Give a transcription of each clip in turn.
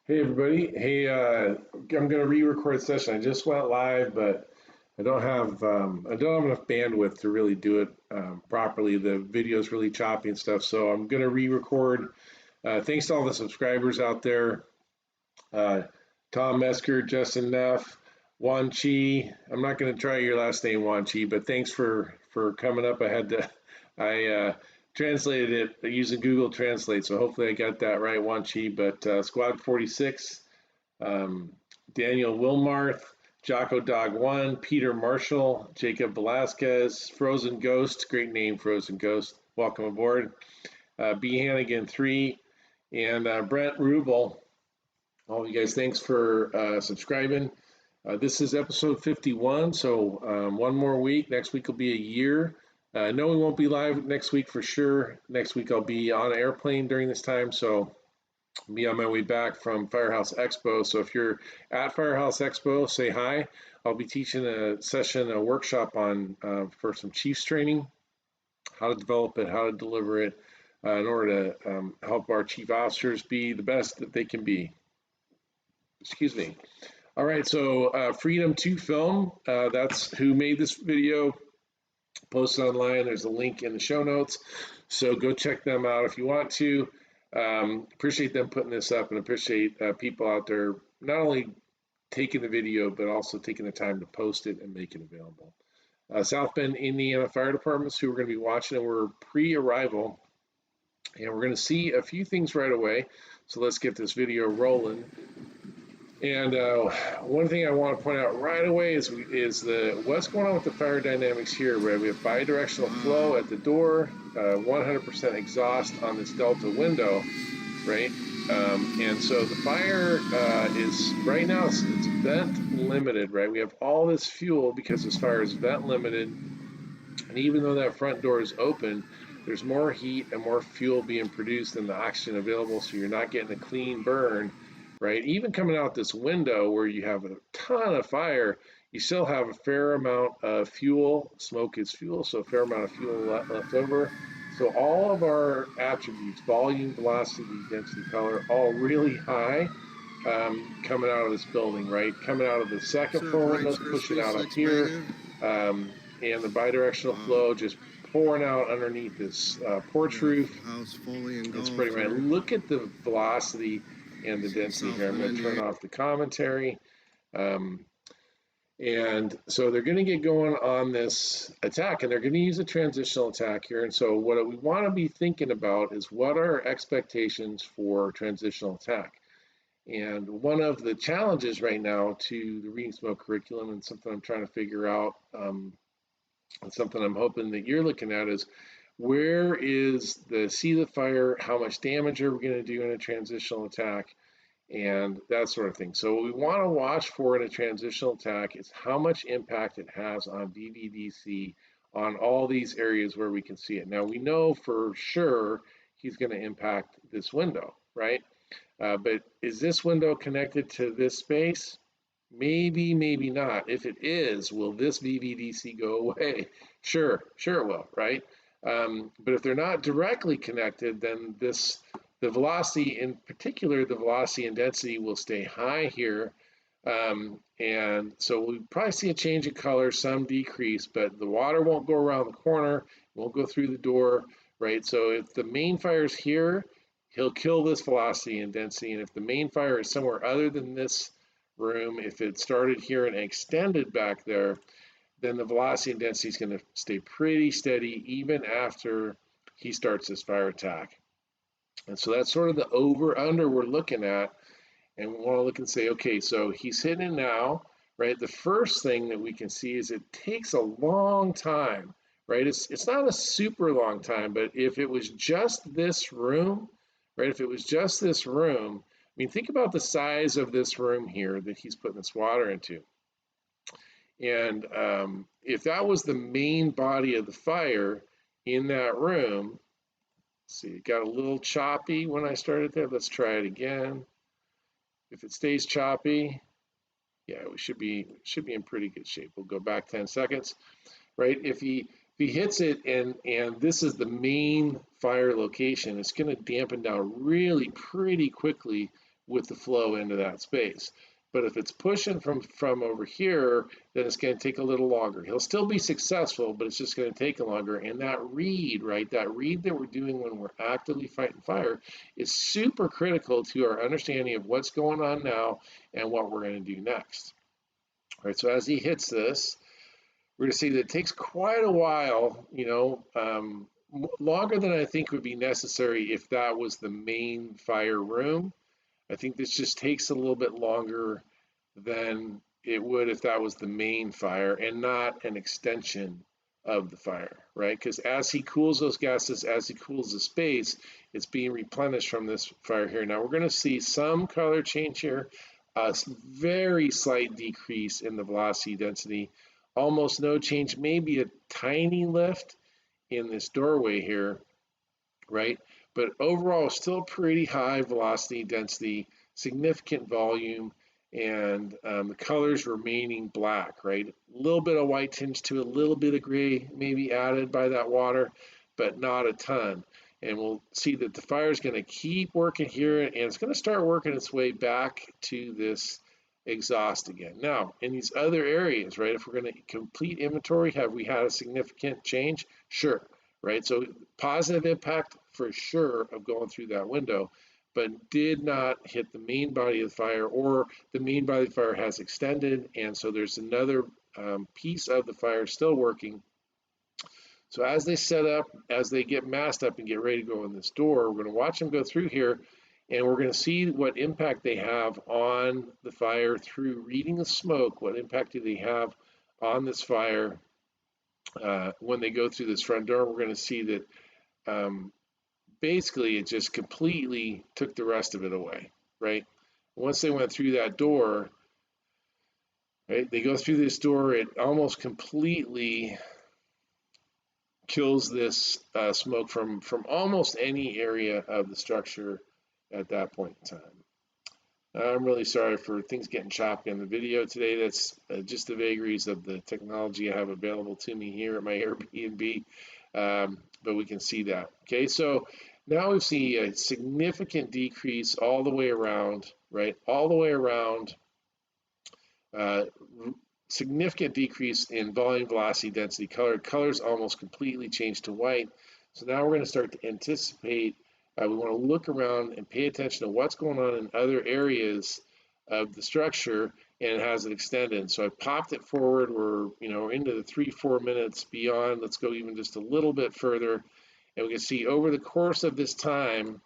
Hey everybody. Hey, I'm going to re-record a session. I just went live, but I don't have enough bandwidth to really do it properly. The video is really choppy and stuff, so I'm going to re-record. Thanks to all the subscribers out there. Tom Mesker, Justin Neff, Wan Chi. I'm not going to try your last name, Wan Chi, but thanks for coming up. I translated it using Google Translate, so hopefully I got that right, Wan Chi. But Squad 46, Daniel Wilmarth, Jocko Dog 1, Peter Marshall, Jacob Velasquez, Frozen Ghost, great name, Frozen Ghost. Welcome aboard. B. Hannigan 3, and Brent Rubel. All of you guys, thanks for subscribing. This is episode 51, so one more week. Next week will be a year. No, we won't be live next week for sure. Next week I'll be on an airplane during this time, so I'll be on my way back from Firehouse Expo. So if you're at Firehouse Expo, say hi. I'll be teaching a workshop on for some Chiefs training, how to develop it, how to deliver it, in order to help our chief officers be the best that they can be. Excuse me. All right, so Freedom to Film, that's who made this video, posted online. There's a link in the show notes, so go check them out if you want to. Appreciate them putting this up, and appreciate people out there not only taking the video, but also taking the time to post it and make it available. South Bend, Indiana Fire Departments, who we're going to be watching, and we're pre-arrival, and we're going to see a few things right away. So let's get this video rolling. And one thing I want to point out right away is what's going on with the fire dynamics here, right? We have bidirectional flow at the door, 100% exhaust on this Delta window, right? And so the fire is, right now, it's vent limited, right? We have all this fuel because this fire is vent limited. And even though that front door is open, there's more heat and more fuel being produced than the oxygen available, so you're not getting a clean burn. Right, even coming out this window where you have a ton of fire, you still have a fair amount of fuel. Smoke is fuel, so a fair amount of fuel left over. So all of our attributes, volume, velocity, density, color, all really high coming out of this building, right? Coming out of the second floor windows, pushing out up here, and the bidirectional flow just pouring out underneath this porch roof. It's pretty right. Look at the velocity and the density here. I'm going to turn off the commentary. And so they're going to get going on this attack, and they're going to use a transitional attack here. And so what we want to be thinking about is what are our expectations for transitional attack. And one of the challenges right now to the Reading Smoke curriculum, and something I'm trying to figure out, and something I'm hoping that you're looking at, is where is the see the fire, how much damage are we going to do in a transitional attack, and that sort of thing. So what we want to watch for in a transitional attack is how much impact it has on VVDC on all these areas where we can see it. Now we know for sure he's going to impact this window, right? But is this window connected to this space? Maybe, maybe not. If it is, will this VVDC go away? Sure it will, right? But if they're not directly connected, then the velocity, in particular, the velocity and density will stay high here. And so we'll probably see a change in color, some decrease, but the water won't go around the corner, won't go through the door, right? So if the main fire is here, he'll kill this velocity and density. And if the main fire is somewhere other than this room, if it started here and extended back there, then the velocity and density is going to stay pretty steady even after he starts this fire attack. And so that's sort of the over-under we're looking at. And we want to look and say, okay, so he's hitting it now, right? The first thing that we can see is it takes a long time, right? It's not a super long time, but if it was just this room, right? If it was just this room, I mean, think about the size of this room here that he's putting this water into. And if that was the main body of the fire in that room, see, it got a little choppy when I started there. Let's try it again. If it stays choppy, yeah, we should be in pretty good shape. We'll go back 10 seconds, right? If he hits it and this is the main fire location, it's going to dampen down really pretty quickly with the flow into that space. But if it's pushing from over here, then it's going to take a little longer. He'll still be successful, but it's just going to take longer. And that read, right, that read that we're doing when we're actively fighting fire is super critical to our understanding of what's going on now and what we're going to do next. All right, so as he hits this, we're going to see that it takes quite a while, longer than I think would be necessary if that was the main fire room. I think this just takes a little bit longer than it would if that was the main fire and not an extension of the fire, right? Because as he cools those gases, as he cools the space, it's being replenished from this fire here. Now we're going to see some color change here, a very slight decrease in the velocity density, almost no change, maybe a tiny lift in this doorway here, right? But overall, still pretty high velocity density, significant volume, and the colors remaining black, right? A little bit of white tinge to a little bit of gray maybe added by that water, but not a ton. And we'll see that the fire is going to keep working here, and it's going to start working its way back to this exhaust again. Now, in these other areas, right, if we're going to complete inventory, have we had a significant change? Sure, right? So positive impact for sure of going through that window, but did not hit the main body of the fire, or the main body of the fire has extended, and so there's another piece of the fire still working. So as they set up, as they get masked up and get ready to go in this door, we're going to watch them go through here, and we're going to see what impact they have on the fire through reading the smoke. What impact do they have on this fire when they go through this front door? We're going to see that basically it just completely took the rest of it away, right? Once they went through that door, right, they go through this door, it almost completely kills this smoke from almost any area of the structure at that point in time. I'm really sorry for things getting choppy in the video today. That's just the vagaries of the technology I have available to me here at my Airbnb, but we can see that. Okay, so now we see a significant decrease all the way around, right? All the way around, significant decrease in volume, velocity, density, color. Colors almost completely changed to white. So now we're going to start to anticipate. We want to look around and pay attention to what's going on in other areas of the structure, and it has it extended. So I popped it forward. We're into the 3-4 minutes beyond. Let's go even just a little bit further, and we can see over the course of this time,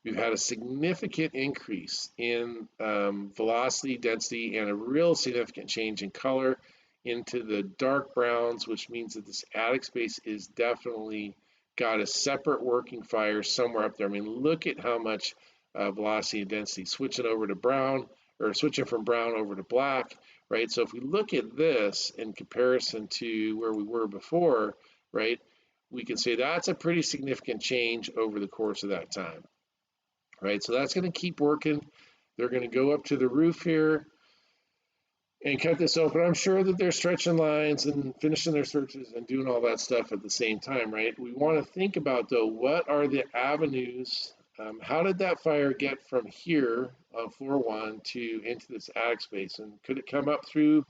we've had a significant increase in velocity, density, and a real significant change in color into the dark browns, which means that this attic space is definitely got a separate working fire somewhere up there. I mean, look at how much velocity and density switching over to brown, or switching from brown over to black, right? So if we look at this in comparison to where we were before, right, we can say that's a pretty significant change over the course of that time, right? So that's going to keep working. They're going to go up to the roof here and cut this open. I'm sure that they're stretching lines and finishing their searches and doing all that stuff at the same time, right? We want to think about, though, what are the avenues? How did that fire get from here on floor 1 to into this attic space? And could it come up through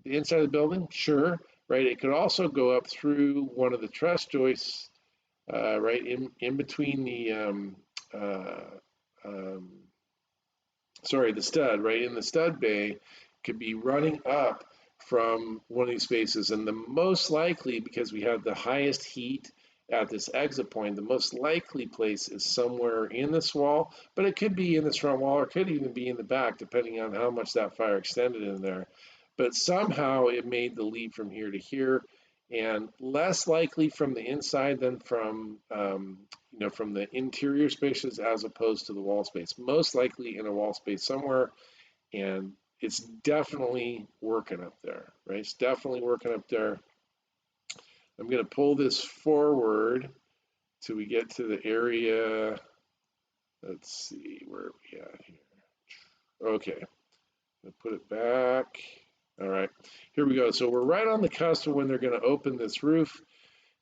the inside of the building? Sure, right? It could also go up through one of the truss joists, right, in between the the stud, right? In the stud bay, could be running up from one of these spaces. And the most likely, because we have the highest heat at this exit point, the most likely place is somewhere in this wall, but it could be in this front wall, or it could even be in the back, depending on how much that fire extended in there. But somehow it made the leap from here to here, and less likely from the inside than from from the interior spaces as opposed to the wall space. Most likely in a wall space somewhere, and it's definitely working up there, right? It's definitely working up there. I'm going to pull this forward till we get to the area. Let's see, where are we at here? Okay, I'll put it back. All right, here we go. So we're right on the cusp of when they're going to open this roof,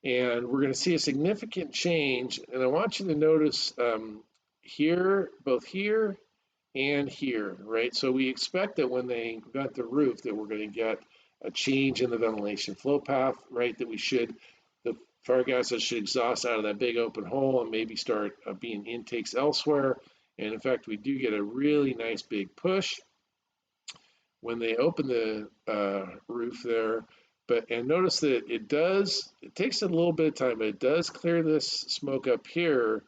and we're going to see a significant change. And I want you to notice here, both here and here, right? So we expect that when they vent the roof that we're going to get a change in the ventilation flow path, right? That the fire gases should exhaust out of that big open hole and maybe start being intakes elsewhere. And in fact, we do get a really nice big push when they open the roof there. And notice that it takes a little bit of time, but it does clear this smoke up here.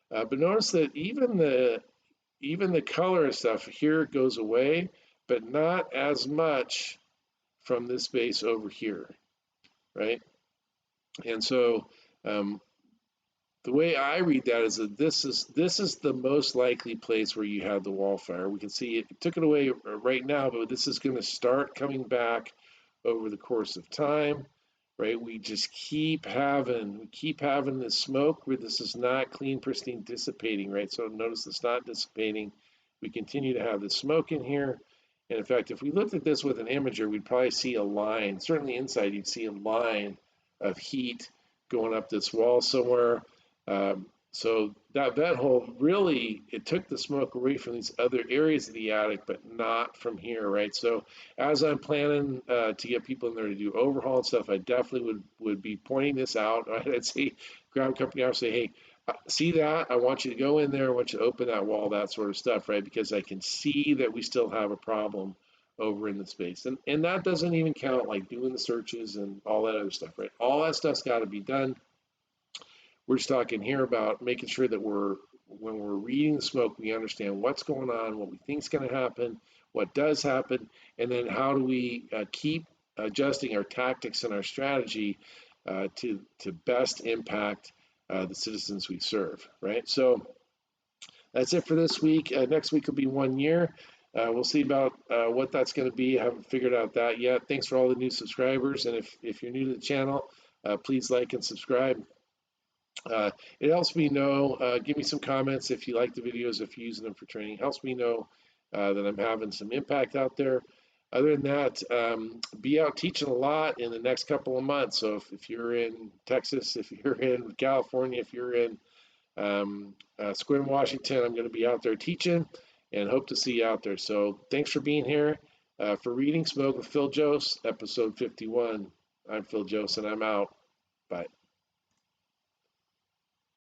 But notice that even the color and stuff here goes away, but not as much from this base over here, right? And so um, the way I read that is that this is the most likely place where you have the wall fire. We can see it took it away right now, but this is going to start coming back over the course of time, right? We just keep having this smoke where this is not clean, pristine, dissipating, right? So notice it's not dissipating. We continue to have the smoke in here. And in fact, if we looked at this with an imager, we'd probably see a line. Certainly inside, you'd see a line of heat going up this wall somewhere. So that vent hole really, it took the smoke away from these other areas of the attic, but not from here, right? So as I'm planning to get people in there to do overhaul and stuff, I definitely would be pointing this out. Right? I'd say, grab a company out and say, hey, see that? I want you to go in there. I want you to open that wall, that sort of stuff, right? Because I can see that we still have a problem over in the space. And that doesn't even count like doing the searches and all that other stuff, right? All that stuff's got to be done. We're just talking here about making sure that when we're reading the smoke, we understand what's going on, what we think is going to happen, what does happen, and then how do we keep adjusting our tactics and our strategy to best impact the citizens we serve, right? So that's it for this week. Next week will be 1 year. We'll see about what that's going to be. I haven't figured out that yet. Thanks for all the new subscribers, and if you're new to the channel, please like and subscribe. It helps me know, give me some comments if you like the videos, if you're using them for training. It helps me know that I'm having some impact out there. Other than that, be out teaching a lot in the next couple of months. So if you're in Texas, if you're in California, if you're in Sequim, Washington, I'm going to be out there teaching and hope to see you out there. So thanks for being here. For Reading Smoke with Phil Jose, episode 51. I'm Phil Jose, and I'm out. Bye.